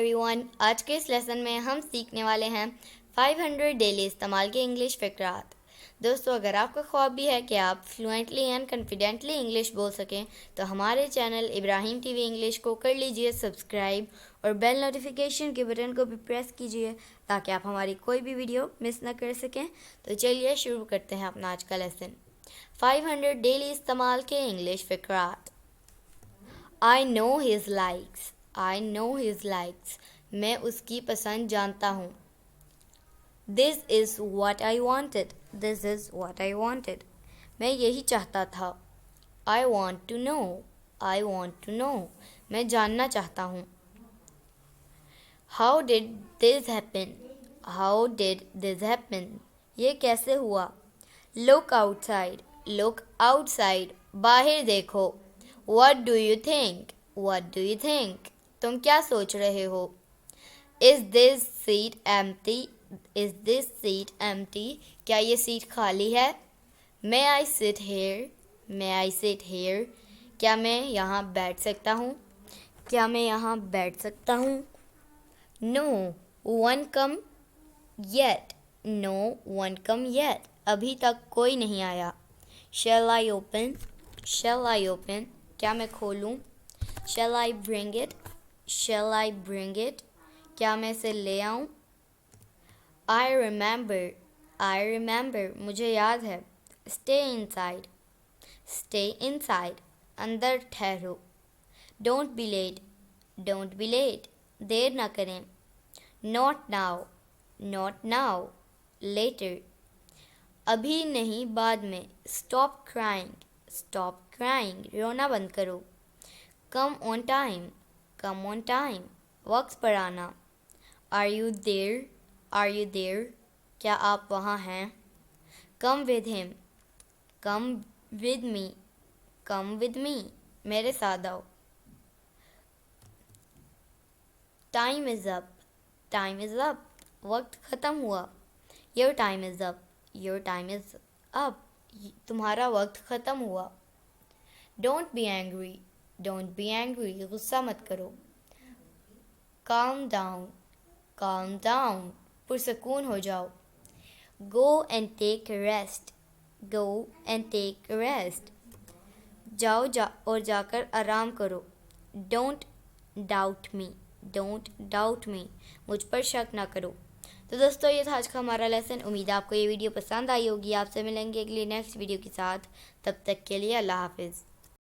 Everyone, आज के इस लेसन में हम सीखने वाले हैं 500 डेली इस्तेमाल के इंग्लिश फ़िक्रात। दोस्तों, अगर आपका ख्वाब भी है कि आप फ्लुएंटली एंड कॉन्फिडेंटली इंग्लिश बोल सकें तो हमारे चैनल इब्राहिम टीवी इंग्लिश को कर लीजिए सब्सक्राइब और बेल नोटिफिकेशन के बटन को भी प्रेस कीजिए ताकि आप हमारी कोई भी वीडियो मिस ना कर सकें। तो चलिए शुरू करते हैं अपना आज का लेसन। 500 डेली इस्तेमाल के English फ़िक्रात। I know his likes. I know his likes. मैं उसकी पसंद जानता हूँ। This is what I wanted. This is what I wanted. मैं यही चाहता था। I want to know. I want to know. मैं जानना चाहता हूँ। How did this happen? How did this happen? ये कैसे हुआ? Look outside. Look outside. बाहर देखो। What do you think? What do you think? तुम क्या सोच रहे हो? Is this seat empty? Is this seat empty? क्या ये सीट खाली है? May I sit here? May I sit here? क्या मैं यहाँ बैठ सकता हूँ? क्या मैं यहाँ बैठ सकता हूँ? No, one come yet. No, one come yet. अभी तक कोई नहीं आया। Shall I open? Shall I open? क्या मैं खोलूं? Shall I bring it? Shall I bring it? क्या मैं इसे ले आऊं? I remember. I remember. मुझे याद है। Stay inside. Stay inside. अंदर ठहरो। Don't be late. Don't be late. देर ना करें। Not now. Not now. Later. अभी नहीं, बाद में। Stop crying. Stop crying. रोना बंद करो। Come on time. Come on time. वक्त पर आना। Are you there? Are you there? क्या आप वहाँ हैं? Come with him. Come with me. Come with me. मेरे साथ आओ। Time is up. Time is up. वक्त ख़त्म हुआ। Your time is up. Your time is up. तुम्हारा वक्त ख़त्म हुआ। Don't be angry. Don't be angry. गुस्सा मत करो। Calm down. Calm down. पुरसकून हो जाओ। Go and take a rest. Go and take a rest. जाओ और जाकर आराम करो। Don't doubt me. Don't doubt me. मुझ पर शक ना करो। तो दोस्तों, ये था आज का हमारा लेसन। उम्मीद है आपको ये वीडियो पसंद आई होगी। आपसे मिलेंगे अगली नेक्स्ट वीडियो के साथ। तब तक के लिए अल्लाह हाफिज़।